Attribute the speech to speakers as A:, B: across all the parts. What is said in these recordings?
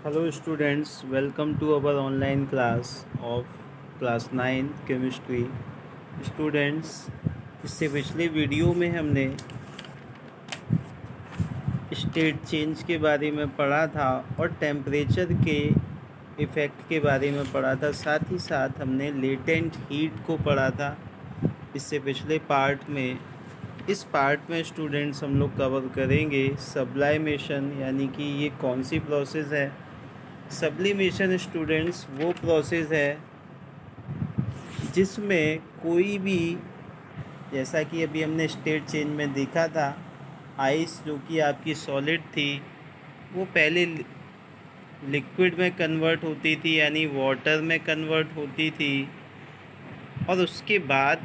A: Hello students, welcome to our online class of class 9 chemistry. Students, इससे पिछले video में हमने स्टेट चेंज के बारे में पढ़ा था और टेम्परेचर के इफ़ेक्ट के बारे में पढ़ा था। साथ ही साथ हमने लेटेंट हीट को पढ़ा था इससे पिछले पार्ट में। इस पार्ट में स्टूडेंट्स हम लोग कवर करेंगे सब्लाइमेशन, यानी कि ये कौन सी प्रोसेस है। सब्लिमेशन स्टूडेंट्स वो प्रोसेस है जिसमें कोई भी, जैसा कि अभी हमने स्टेट चेंज में देखा था, आइस जो कि आपकी सॉलिड थी वो पहले लिक्विड में कन्वर्ट होती थी, यानी वाटर में कन्वर्ट होती थी, और उसके बाद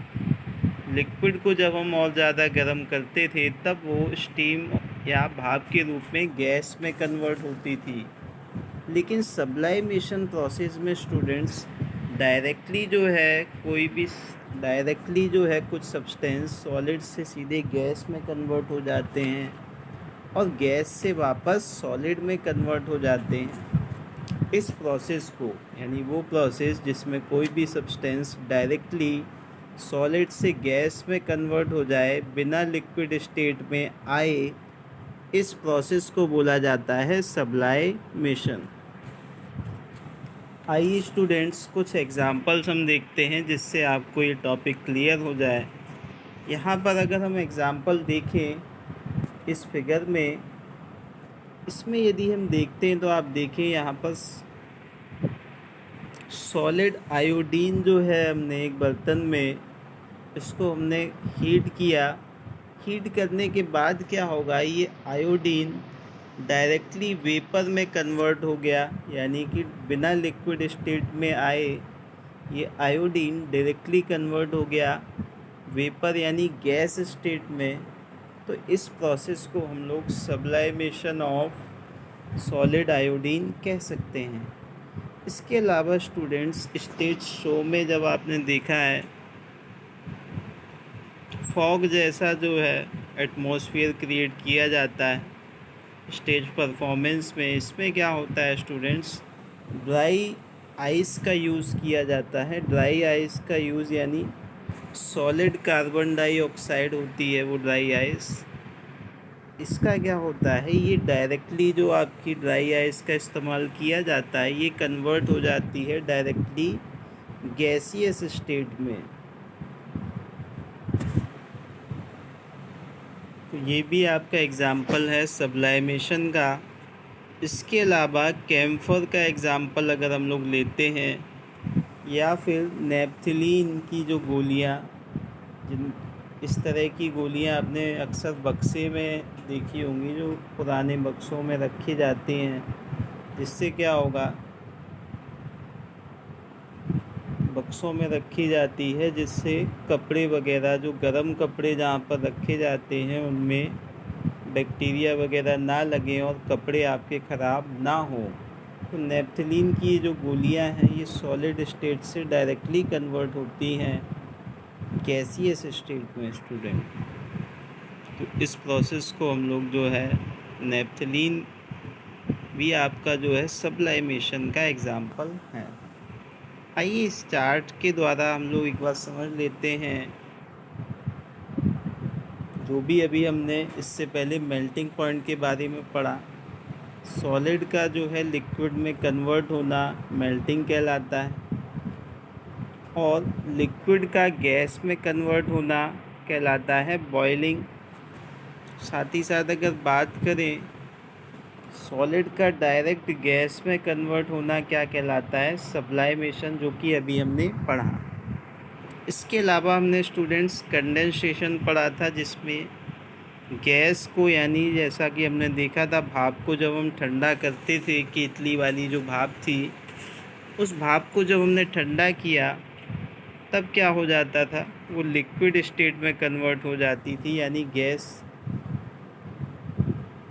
A: लिक्विड को जब हम और ज़्यादा गर्म करते थे तब वो स्टीम या भाप के रूप में गैस में कन्वर्ट होती थी। लेकिन सब्लाइमेशन प्रोसेस में स्टूडेंट्स डायरेक्टली जो है कुछ सब्सटेंस सॉलिड से सीधे गैस में कन्वर्ट हो जाते हैं और गैस से वापस सॉलिड में कन्वर्ट हो जाते हैं। इस प्रोसेस को, यानी वो प्रोसेस जिसमें कोई भी सब्सटेंस डायरेक्टली सॉलिड से गैस में कन्वर्ट हो जाए बिना लिक्विड स्टेट में आए, इस प्रोसेस को बोला जाता है सब्लाइमेशन। आइए स्टूडेंट्स, कुछ एग्जांपल्स हम देखते हैं जिससे आपको ये टॉपिक क्लियर हो जाए। यहाँ पर अगर हम एग्जांपल देखें इस फिगर में, इसमें यदि हम देखते हैं तो आप देखें यहाँ पर सॉलिड आयोडीन जो है, हमने एक बर्तन में इसको हमने हीट किया। हीट करने के बाद क्या होगा, ये आयोडीन डायरेक्टली वेपर में कन्वर्ट हो गया, यानी कि बिना लिक्विड स्टेट में आए ये आयोडीन डायरेक्टली कन्वर्ट हो गया वेपर यानी गैस स्टेट में। तो इस प्रोसेस को हम लोग सब्लाइमेशन ऑफ सॉलिड आयोडीन कह सकते हैं। इसके अलावा स्टूडेंट्स, स्टेज शो में जब आपने देखा है फॉग जैसा जो है एटमॉस्फेयर क्रिएट किया जाता है स्टेज परफॉर्मेंस में, इसमें क्या होता है स्टूडेंट्स, ड्राई आइस का यूज़ किया जाता है। ड्राई आइस का यूज़ यानी सॉलिड कार्बन डाइऑक्साइड होती है वो ड्राई आइस। इसका क्या होता है, ये डायरेक्टली जो आपकी ड्राई आइस का इस्तेमाल किया जाता है ये कन्वर्ट हो जाती है डायरेक्टली गैसियस स्टेट में। तो ये भी आपका एग्ज़ाम्पल है सब्लाइमेशन का। इसके अलावा कैम्फर का एग्ज़ाम्पल अगर हम लोग लेते हैं, या फिर नेपथिलीन की जो गोलियाँ, जिन इस तरह की गोलियाँ आपने अक्सर बक्से में देखी होंगी जो पुराने बक्सों में रखी जाती हैं, जिससे क्या होगा, बक्सों में रखी जाती है जिससे कपड़े वगैरह, जो गर्म कपड़े जहाँ पर रखे जाते हैं उनमें बैक्टीरिया वगैरह ना लगें और कपड़े आपके ख़राब ना हो। तो नेपथिलीन की जो गोलियां हैं ये सॉलिड स्टेट से डायरेक्टली कन्वर्ट होती हैं गैसियस स्टेट में स्टूडेंट। तो इस प्रोसेस को हम लोग जो है, नेपथिलीन भी आपका जो है सब्लाइमेशन का एग्ज़ाम्पल है। आइए इस चार्ट के द्वारा हम लोग एक बार समझ लेते हैं जो भी अभी हमने इससे पहले मेल्टिंग पॉइंट के बारे में पढ़ा। सॉलिड का जो है लिक्विड में कन्वर्ट होना मेल्टिंग कहलाता है, और लिक्विड का गैस में कन्वर्ट होना कहलाता है बॉइलिंग। साथ ही साथ अगर बात करें सॉलिड का डायरेक्ट गैस में कन्वर्ट होना क्या कहलाता है, सब्लाइमेशन, जो कि अभी हमने पढ़ा। इसके अलावा हमने स्टूडेंट्स कंडेंसेशन पढ़ा था, जिसमें गैस को, यानी जैसा कि हमने देखा था भाप को जब हम ठंडा करते थे, केतली वाली जो भाप थी, उस भाप को जब हमने ठंडा किया तब क्या हो जाता था, वो लिक्विड स्टेट में कन्वर्ट हो जाती थी, यानी गैस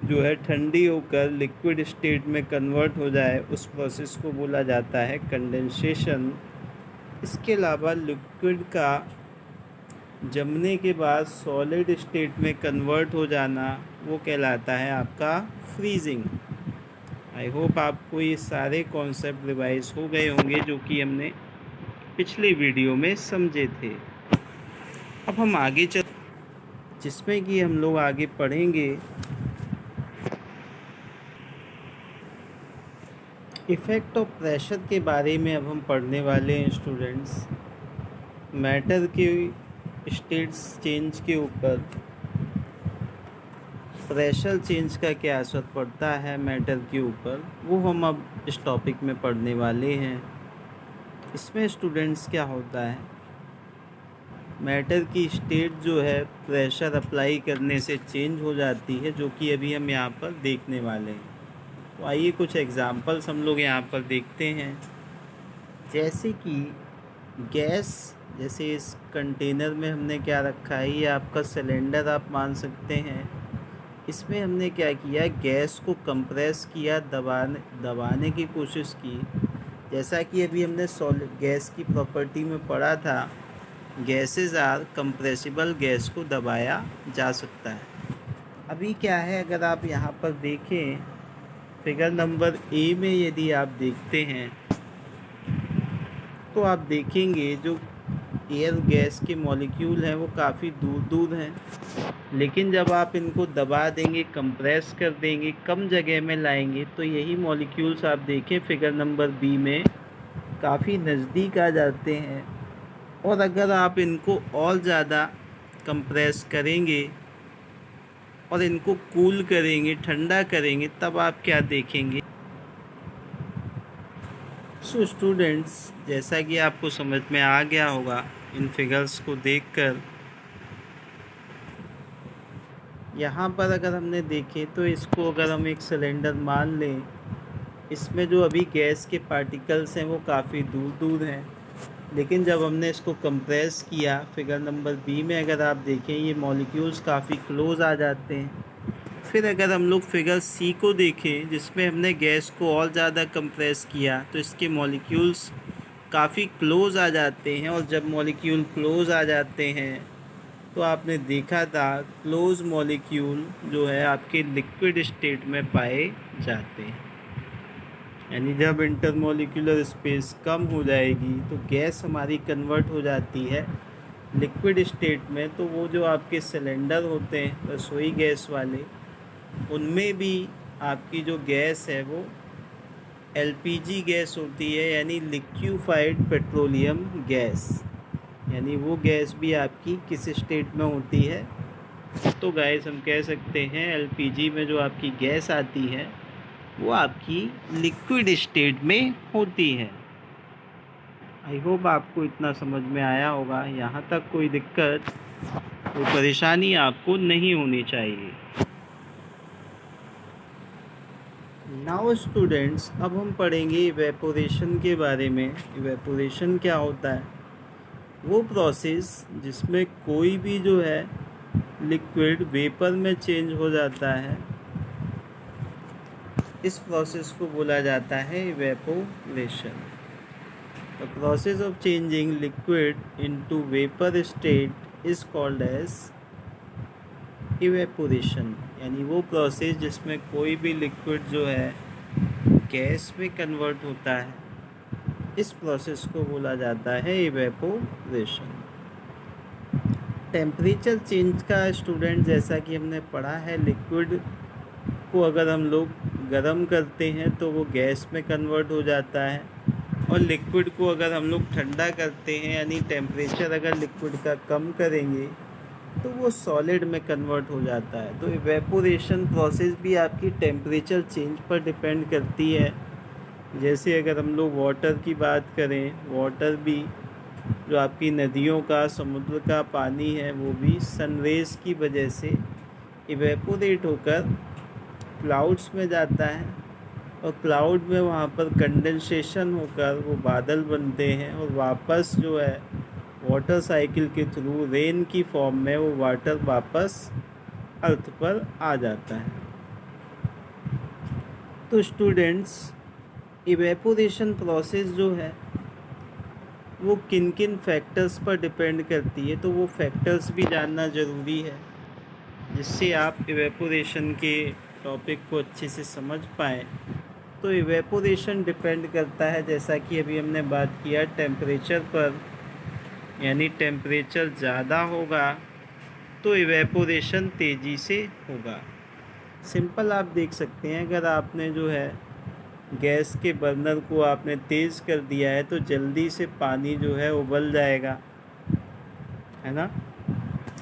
A: जो है ठंडी होकर लिक्विड स्टेट में कन्वर्ट हो जाए, उस प्रोसेस को बोला जाता है कंडेंसेशन। इसके अलावा लिक्विड का जमने के बाद सॉलिड स्टेट में कन्वर्ट हो जाना वो कहलाता है आपका फ्रीजिंग। आई होप आपको ये सारे कॉन्सेप्ट रिवाइज हो गए होंगे जो कि हमने पिछले वीडियो में समझे थे। अब हम आगे चल, जिसमें कि हम लोग आगे पढ़ेंगे इफ़ेक्ट ऑफ प्रेशर के बारे में। अब हम पढ़ने वाले हैं स्टूडेंट्स मैटर के स्टेट्स चेंज के ऊपर प्रेशर चेंज का क्या असर पड़ता है मैटर के ऊपर, वो हम अब इस टॉपिक में पढ़ने वाले हैं। इसमें स्टूडेंट्स क्या होता है, मैटर की स्टेट जो है प्रेशर अप्लाई करने से चेंज हो जाती है, जो कि अभी हम यहाँ पर देखने वाले हैं। तो आइए कुछ एग्जांपल्स हम लोग यहाँ पर देखते हैं। जैसे कि गैस, जैसे इस कंटेनर में हमने क्या रखा है, ये आपका सिलेंडर आप मान सकते हैं। इसमें हमने क्या किया, गैस को कंप्रेस किया, दबाने की कोशिश की। जैसा कि अभी हमने सॉलिड गैस की प्रॉपर्टी में पढ़ा था, गैसेस आर कंप्रेसिबल, गैस को दबाया जा सकता है। अभी क्या है, अगर आप यहाँ पर देखें फिगर नंबर ए में, यदि आप देखते हैं तो आप देखेंगे जो एयर गैस के मॉलिक्यूल हैं वो काफ़ी दूर दूर हैं, लेकिन जब आप इनको दबा देंगे, कंप्रेस कर देंगे, कम जगह में लाएंगे, तो यही मॉलिक्यूल्स आप देखें फिगर नंबर बी में काफ़ी नज़दीक आ जाते हैं। और अगर आप इनको और ज़्यादा कंप्रेस करेंगे और इनको कूल करेंगे, ठंडा करेंगे, तब आप क्या देखेंगे। सो स्टूडेंट्स, जैसा कि आपको समझ में आ गया होगा इन फिगर्स को देखकर, यहाँ पर अगर हमने देखें तो इसको अगर हम एक सिलेंडर मान लें, इसमें जो अभी गैस के पार्टिकल्स हैं वो काफ़ी दूर दूर हैं, लेकिन जब हमने इसको कंप्रेस किया, फिगर नंबर बी में अगर आप देखें ये मॉलिक्यूल्स काफ़ी क्लोज आ जाते हैं। फिर अगर हम लोग फिगर सी को देखें, जिसमें हमने गैस को और ज़्यादा कंप्रेस किया, तो इसके मॉलिक्यूल्स काफ़ी क्लोज आ जाते हैं। और जब मॉलिक्यूल क्लोज आ जाते हैं तो आपने देखा था क्लोज मॉलिक्यूल जो है आपके लिक्विड स्टेट में पाए जाते हैं। यानी जब इंटरमॉलिक्यूलर स्पेस कम हो जाएगी तो गैस हमारी कन्वर्ट हो जाती है लिक्विड स्टेट में। तो वो जो आपके सिलेंडर होते हैं रसोई गैस वाले, उनमें भी आपकी जो गैस है वो एलपीजी गैस होती है, यानी लिक्विफाइड पेट्रोलियम गैस। यानी वो गैस भी आपकी किस स्टेट में होती है, तो गैस हम कह सकते हैं एलपीजी में जो आपकी गैस आती है वो आपकी लिक्विड स्टेट में होती है। आई होप आपको इतना समझ में आया होगा, यहाँ तक कोई दिक्कत, कोई परेशानी आपको नहीं होनी चाहिए। नाउ स्टूडेंट्स, अब हम पढ़ेंगे इवेपोरेशन के बारे में। इवेपोरेशन क्या होता है, वो प्रोसेस जिसमें कोई भी जो है लिक्विड वेपर में चेंज हो जाता है, इस प्रोसेस को बोला जाता है evaporation. The process of changing liquid into vapour state is called as evaporation. यानी वो प्रोसेस जिसमें कोई भी लिक्विड जो है गैस में कन्वर्ट होता है, इस प्रोसेस को बोला जाता है इवेपोरेशन। टेम्परेचर चेंज का स्टूडेंट, जैसा कि हमने पढ़ा है, लिक्विड को अगर हम लोग गर्म करते हैं तो वो गैस में कन्वर्ट हो जाता है, और लिक्विड को अगर हम लोग ठंडा करते हैं, यानी टेम्परेचर अगर लिक्विड का कम करेंगे, तो वो सॉलिड में कन्वर्ट हो जाता है। तो इवेपोरेशन प्रोसेस भी आपकी टेम्परेचर चेंज पर डिपेंड करती है। जैसे अगर हम लोग वाटर की बात करें, वाटर भी जो आपकी नदियों का, समुद्र का पानी है, वो भी सनरेज की वजह से इवेपोरेट होकर क्लाउड्स में जाता है, और क्लाउड में वहाँ पर कंडेंसेशन होकर वो बादल बनते हैं, और वापस जो है वाटर साइकिल के थ्रू रेन की फॉर्म में वो वाटर वापस अर्थ पर आ जाता है। तो स्टूडेंट्स, इवेपोरेशन प्रोसेस जो है वो किन किन फैक्टर्स पर डिपेंड करती है, तो वो फैक्टर्स भी जानना ज़रूरी है, जिससे आप इवेपोरेशन के टॉपिक को अच्छे से समझ पाएँ। तो इवेपोरेशन डिपेंड करता है, जैसा कि अभी हमने बात किया, टेम्परेचर पर। यानी टेम्परेचर ज़्यादा होगा तो इवेपोरेशन तेज़ी से होगा। सिंपल आप देख सकते हैं, अगर आपने जो है गैस के बर्नर को आपने तेज़ कर दिया है तो जल्दी से पानी जो है उबल जाएगा, है ना।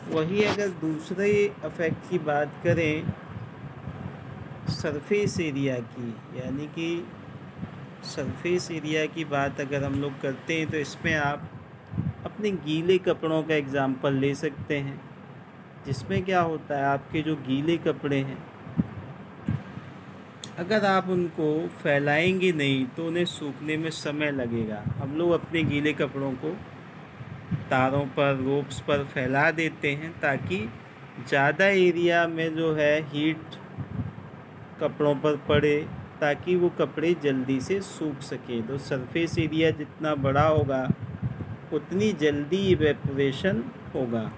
A: वही अगर दूसरे इफ़ेक्ट की बात करें सरफेस एरिया की, यानी कि सरफेस एरिया की बात अगर हम लोग करते हैं तो इसमें आप अपने गीले कपड़ों का एग्ज़ाम्पल ले सकते हैं, जिसमें क्या होता है, आपके जो गीले कपड़े हैं अगर आप उनको फैलाएंगे नहीं तो उन्हें सूखने में समय लगेगा। हम लोग अपने गीले कपड़ों को तारों पर, रोप्स पर फैला देते हैं ताकि ज़्यादा एरिया में जो है हीट कपड़ों पर पड़े, ताकि वो कपड़े जल्दी से सूख सके। तो सरफेस एरिया जितना बड़ा होगा उतनी जल्दी इवेपोरेशन होगा।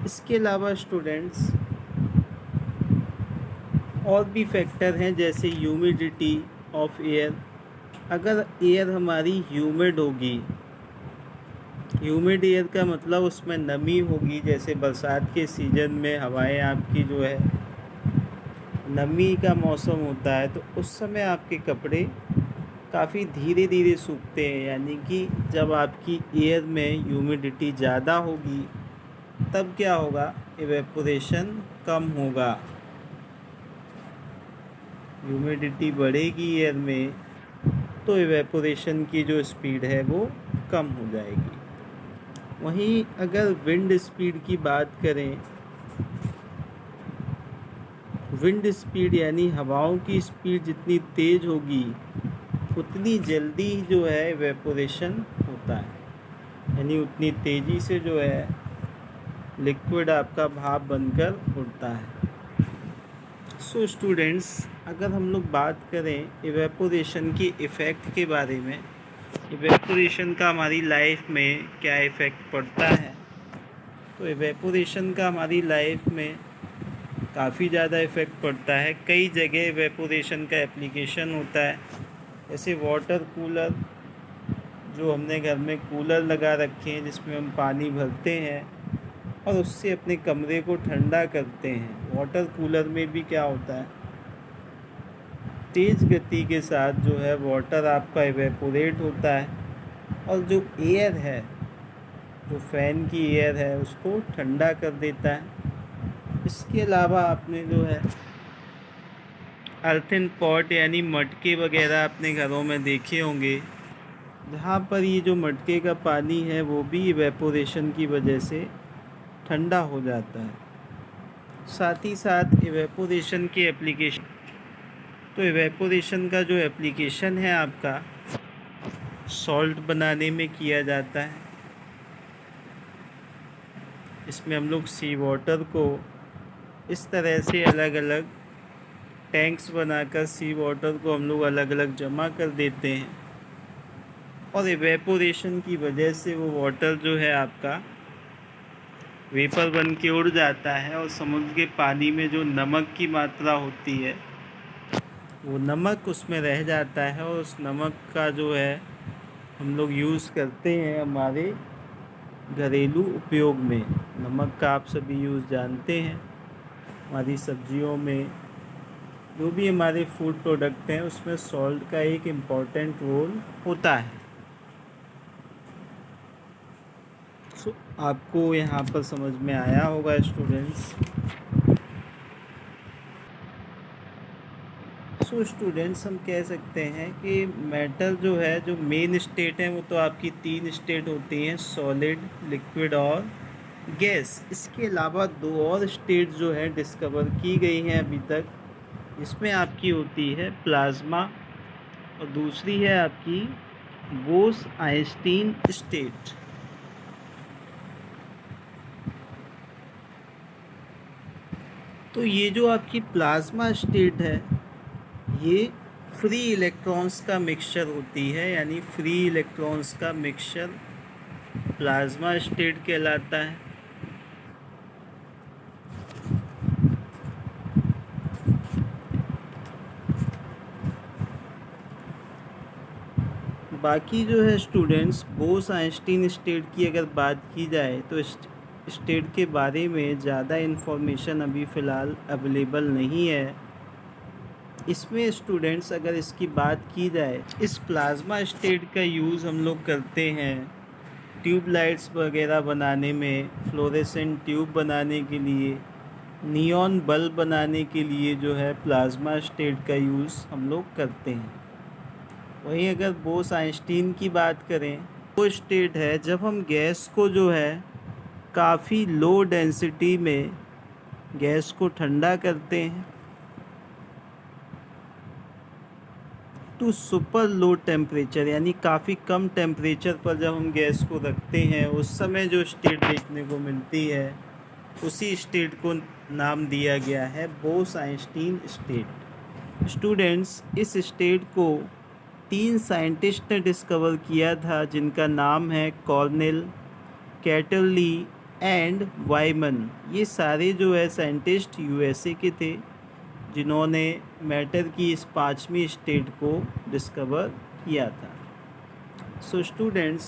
A: इसके अलावा स्टूडेंट्स और भी फैक्टर हैं, जैसे ह्यूमिडिटी ऑफ एयर। अगर एयर हमारी ह्यूमिड होगी, ह्यूमिड एयर का मतलब उसमें नमी होगी, जैसे बरसात के सीज़न में हवाएं आपकी जो है नमी का मौसम होता है, तो उस समय आपके कपड़े काफ़ी धीरे धीरे सूखते हैं। यानी कि जब आपकी एयर में ह्यूमिडिटी ज़्यादा होगी तब क्या होगा, इवेपोरेशन कम होगा। ह्यूमिडिटी बढ़ेगी एयर में तो इवेपोरेशन की जो स्पीड है वो कम हो जाएगी। वहीं अगर विंड स्पीड की बात करें, विंड स्पीड यानी हवाओं की स्पीड जितनी तेज़ होगी उतनी जल्दी जो है इवेपोरेशन होता है, यानी उतनी तेज़ी से जो है लिक्विड आपका भाप बनकर उड़ता है। सो स्टूडेंट्स, अगर हम लोग बात करें इवेपोरेशन के इफ़ेक्ट के बारे में, इवेपोरेशन का हमारी लाइफ में क्या इफ़ेक्ट पड़ता है, तो इवेपोरेशन का हमारी लाइफ में काफ़ी ज़्यादा इफ़ेक्ट पड़ता है। कई जगह इवेपोरेशन का एप्लीकेशन होता है, जैसे वाटर कूलर, जो हमने घर में कूलर लगा रखे हैं जिसमें हम पानी भरते हैं और उससे अपने कमरे को ठंडा करते हैं। वाटर कूलर में भी क्या होता है, तेज़ गति के साथ जो है वाटर आपका इवेपोरेट होता है और जो एयर है, जो फ़ैन की एयर है, उसको ठंडा कर देता है। इसके अलावा आपने जो है अर्थन पॉट यानी मटके वगैरह अपने घरों में देखे होंगे, जहाँ पर ये जो मटके का पानी है वो भी इवेपोरेशन की वजह से ठंडा हो जाता है। साथ ही साथ इवेपोरेशन के एप्लीकेशन, तो इवेपोरेशन का जो एप्लीकेशन है आपका सॉल्ट बनाने में किया जाता है। इसमें हम लोग सी वाटर को इस तरह से अलग अलग टैंक्स बनाकर सी वाटर को हम लोग अलग अलग जमा कर देते हैं और इवेपोरेशन की वजह से वो वाटर जो है आपका वेपर बन के उड़ जाता है और समुद्र के पानी में जो नमक की मात्रा होती है वो नमक उसमें रह जाता है और उस नमक का जो है हम लोग यूज़ करते हैं हमारे घरेलू उपयोग में। नमक का आप सभी यूज़ जानते हैं, हमारी सब्जियों में, जो भी हमारे फूड प्रोडक्ट हैं उसमें सॉल्ट का एक इम्पॉर्टेंट रोल होता है। सो आपको यहाँ पर समझ में आया होगा स्टूडेंट्स। सो स्टूडेंट्स, हम कह सकते हैं कि मैटर जो है, जो मेन स्टेट है, वो तो आपकी 3 स्टेट होती हैं, सॉलिड, लिक्विड और गैस। इसके अलावा 2 और स्टेट जो है डिस्कवर की गई हैं अभी तक, इसमें आपकी होती है प्लाज्मा और दूसरी है आपकी बोस-आइंस्टीन स्टेट। तो ये जो आपकी प्लाज्मा स्टेट है ये फ्री इलेक्ट्रॉन्स का मिक्सचर होती है, यानी फ्री इलेक्ट्रॉन्स का मिक्सचर प्लाज्मा स्टेट कहलाता है। बाकी जो है स्टूडेंट्स, बोस आइंस्टीन स्टेट की अगर बात की जाए तो स्टेट के बारे में ज़्यादा इन्फॉर्मेशन अभी फ़िलहाल अवेलेबल नहीं है। इसमें स्टूडेंट्स अगर इसकी बात की जाए, इस प्लाज्मा स्टेट का यूज़ हम लोग करते हैं ट्यूब लाइट्स वगैरह बनाने में, फ्लोरेसेंट ट्यूब बनाने के लिए, नियॉन बल्ब बनाने के लिए जो है प्लाज्मा स्टेट का यूज़ हम लोग करते हैं। वहीं अगर बोस आइंस्टीन की बात करें, वो स्टेट है जब हम गैस को जो है काफ़ी लो डेंसिटी में गैस को ठंडा करते हैं टू सुपर लो टेम्परेचर, यानी काफ़ी कम टेम्परेचर पर जब हम गैस को रखते हैं उस समय जो स्टेट देखने को मिलती है उसी स्टेट को नाम दिया गया है बोस आइंस्टीन स्टेट। स्टूडेंट्स, इस स्टेट को 3 साइंटिस्ट ने डिस्कवर किया था जिनका नाम है कॉर्नेल, कैटरली एंड वाइमन। ये सारे जो है साइंटिस्ट यूएसए के थे जिन्होंने मैटर की इस 5वीं स्टेट को डिस्कवर किया था। So students,